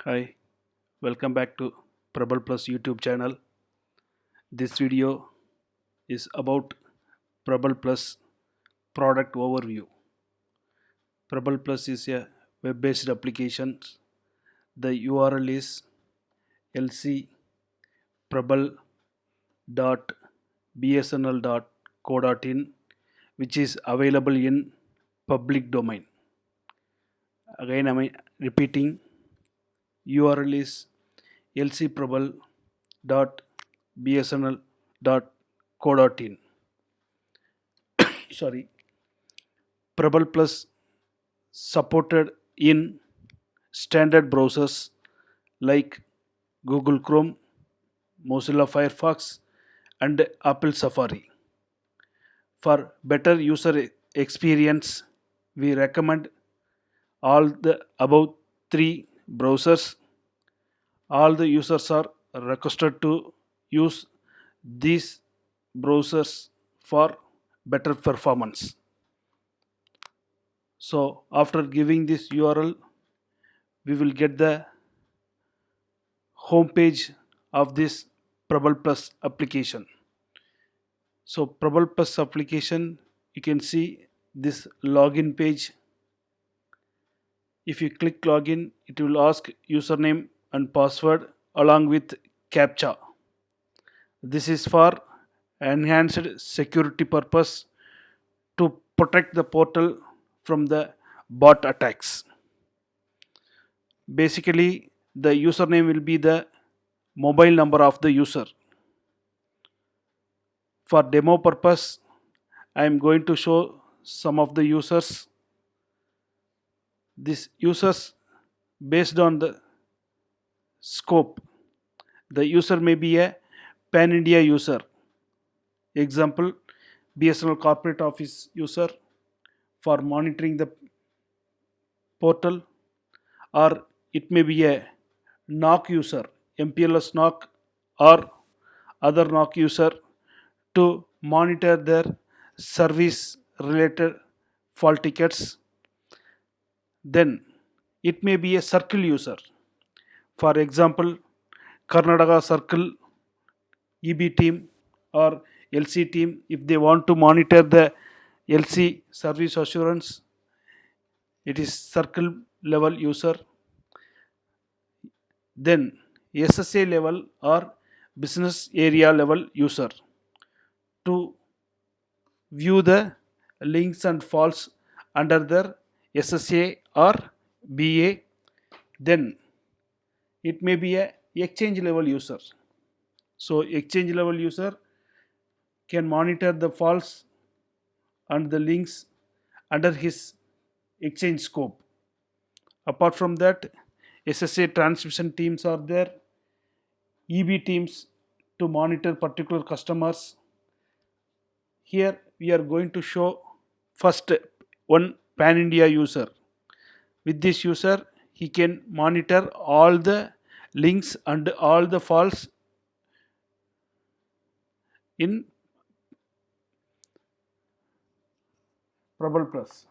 Hi, welcome back to Prabal Plus YouTube channel. This video is about Prabal Plus product overview. Prabal Plus is a web-based application. The URL is lcprabal.bsnl.co.in, which is available in public domain. Again, I am repeating, URL is lcprabal.bsnl.co.in. Sorry, Prabal Plus supported in standard browsers like Google Chrome, Mozilla Firefox, and Apple Safari. For better user experience, we recommend all the above three browsers. All the users are requested to use these browsers for better performance. So after giving this URL, we will get the home page of this Prabal Plus application. So Prabal Plus application, you can see this login page. If you click login, it will ask username and password along with captcha. This is for enhanced security purpose to protect the portal from the bot attacks. Basically, the username will be the mobile number of the user. For demo purpose, I am going to show some of the users. These users, based on the scope, the user may be a pan India user. Example, BSNL corporate office user for monitoring the portal, or it may be a NOC user, MPLS NOC, or other NOC user to monitor their service related fault tickets. Then it may be a circle user. For example, Karnataka Circle EB team or LC team, if they want to monitor the LC service assurance, it is circle level user. Then SSA level or business area level user to view the links and faults under their SSA or BA. Then it may be a exchange level user. So exchange level user can monitor the faults and the links under his exchange scope. Apart from that, SSA transmission teams are there, EB teams to monitor particular customers. Here we are going to show first one pan India user. With this user, he can monitor all the links and all the faults in Prabal Plus.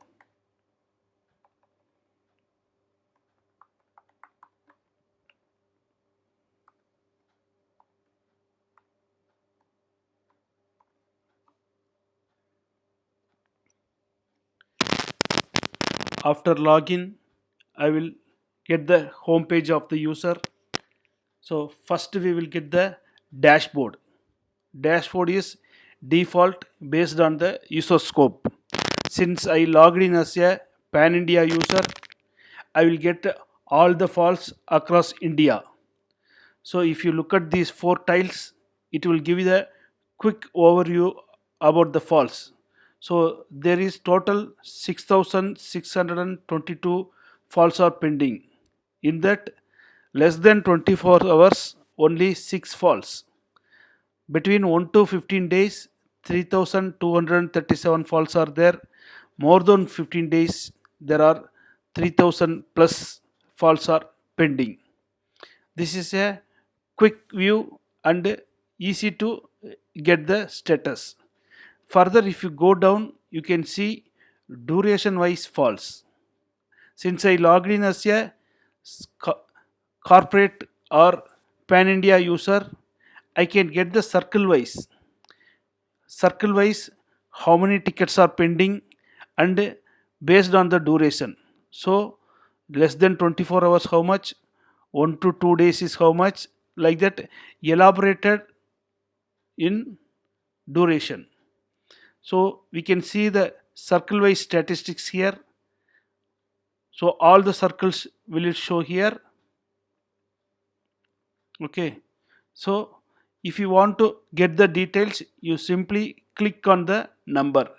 After login, I will get the home page of the user. So first we will get the dashboard. Dashboard is default based on the user scope. Since I logged in as a pan India user, I will get all the faults across India. So if you look at these four tiles, it will give you the quick overview about the faults. So there is total 6,622 faults are pending. In that, less than 24 hours, only 6 faults. Between 1 to 15 days, 3,237 faults are there. More than 15 days, there are 3,000 plus faults are pending. This is a quick view and easy to get the status. Further, if you go down, you can see duration wise faults. Since I logged in as a corporate or pan India user, I can get the circle wise how many tickets are pending and based on the duration. So less than 24 hours how much, 1 to 2 days is how much, like that, elaborated in duration. So we can see the circle wise statistics here. So all the circles will it show here. Okay, so if you want to get the details, you simply click on the number.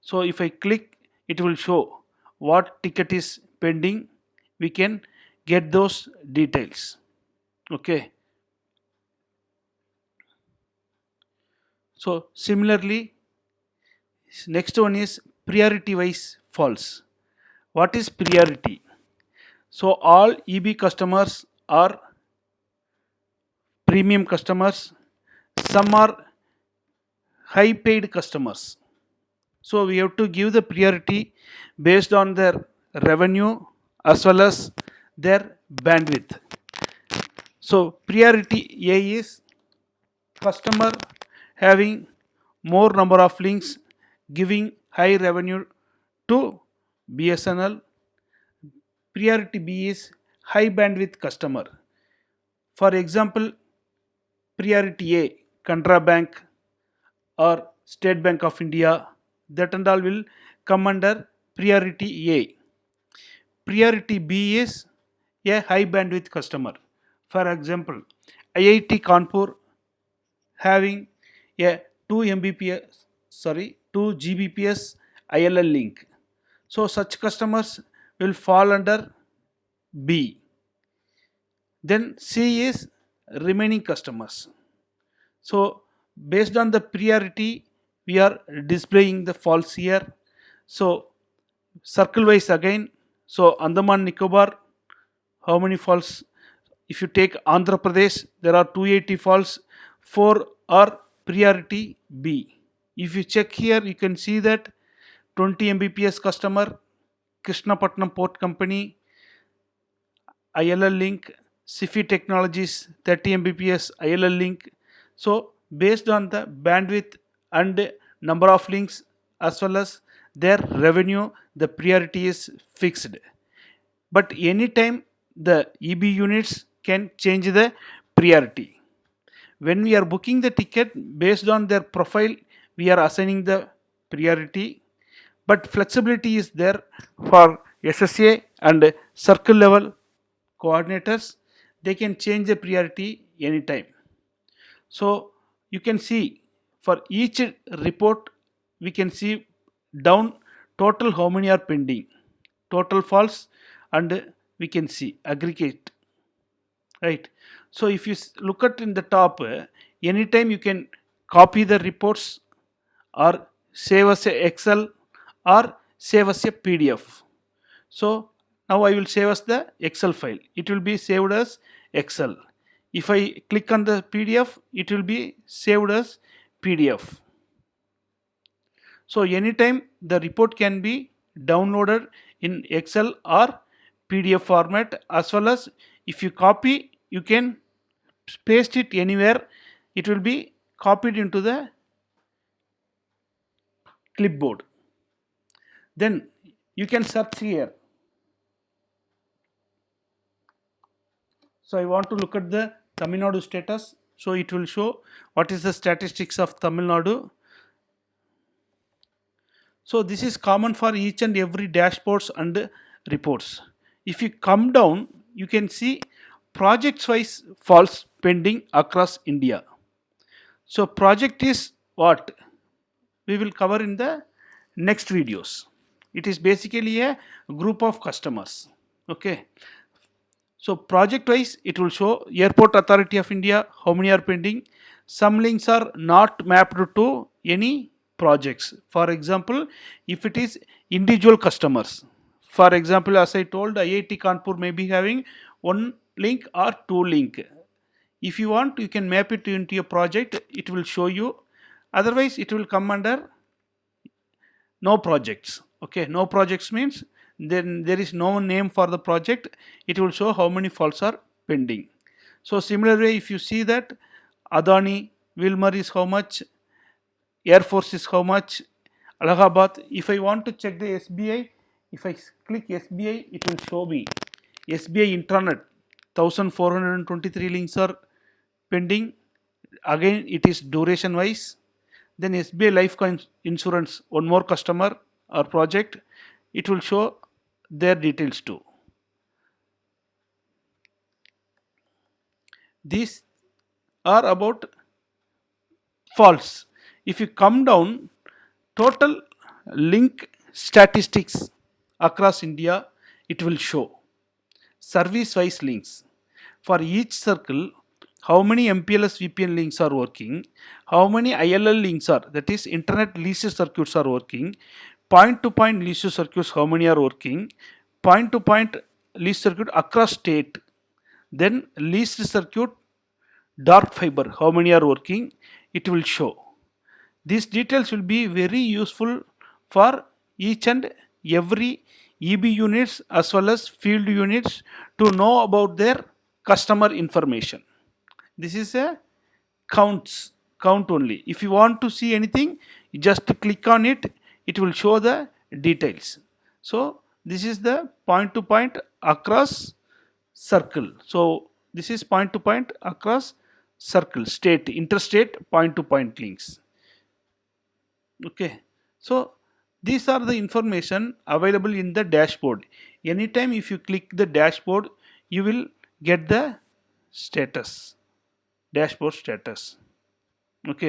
So if I click, it will show what ticket is pending. We can get those details. Okay, so similarly, next one is priority wise false. What is priority? So all EB customers are premium customers, some are high paid customers. So we have to give the priority based on their revenue as well as their bandwidth. So priority A is customer having more number of links giving high revenue to BSNL. Priority B is high bandwidth customer. For example, priority A, Canara Bank or State Bank of India, that and all will come under priority A. Priority B is a high bandwidth customer. For example, IIT Kanpur having a 2 Gbps ILL link. So such customers will fall under B. Then C is remaining customers. So based on the priority, we are displaying the false here. So circle wise again. So Andaman Nicobar, how many false? If you take Andhra Pradesh, there are 280 false. 4 are priority B. If you check here, you can see that 20 Mbps customer, Krishnapatnam Port Company, ILL link, SIFI Technologies 30 Mbps ILL link. So based on the bandwidth and number of links as well as their revenue, the priority is fixed. But anytime the EB units can change the priority. When we are booking the ticket based on their profile, we are assigning the priority, but flexibility is there for SSA and circle level coordinators. They can change the priority anytime. So you can see for each report we can see down total how many are pending, total false, and we can see aggregate, right? So if you look at in the top, anytime you can copy the reports or save as a Excel or save as a PDF. So now I will save as the Excel file. It will be saved as Excel. If I click on the PDF, it will be saved as PDF. So anytime the report can be downloaded in Excel or PDF format, as well as if you copy, you can paste it anywhere. It will be copied into the clipboard. Then you can search here. So I want to look at the Tamil Nadu status. So it will show what is the statistics of Tamil Nadu. So this is common for each and every dashboards and reports. If you come down, you can see projects wise false pending across India. So project is what we will cover in the next videos. It is basically a group of customers. Okay. So project wise, it will show Airport Authority of India, how many are pending. Some links are not mapped to any projects. For example, if it is individual customers, for example, as I told, IIT Kanpur may be having one link or two link. If you want, you can map it into a project, it will show you. Otherwise, it will come under no projects. Okay, no projects means then there is no name for the project. It will show how many faults are pending. So similarly, if you see that Adani, Wilmar is how much, Air Force is how much, Allahabad. If I want to check the SBI, if I click SBI, it will show me SBI intranet 1423 links are pending. Again, it is duration wise. Then SBI Life Insurance, one more customer or project, it will show their details too. These are about false. If you come down, total link statistics across India, it will show service wise links. For each circle, how many MPLS VPN links are working, how many ILL links are, that is internet leased circuits are working, point to point leased circuits how many are working, point to point leased circuit across state, then leased circuit dark fiber how many are working, it will show. These details will be very useful for each and every EB units as well as field units to know about their customer information. This is a count only. If you want to see anything, you just click on it, it will show the details. So this is the point to point across circle. So this is point to point across circle, state, interstate point to point links. Okay, so these are the information available in the dashboard. Anytime if you click the dashboard, you will get the status, dashboard status.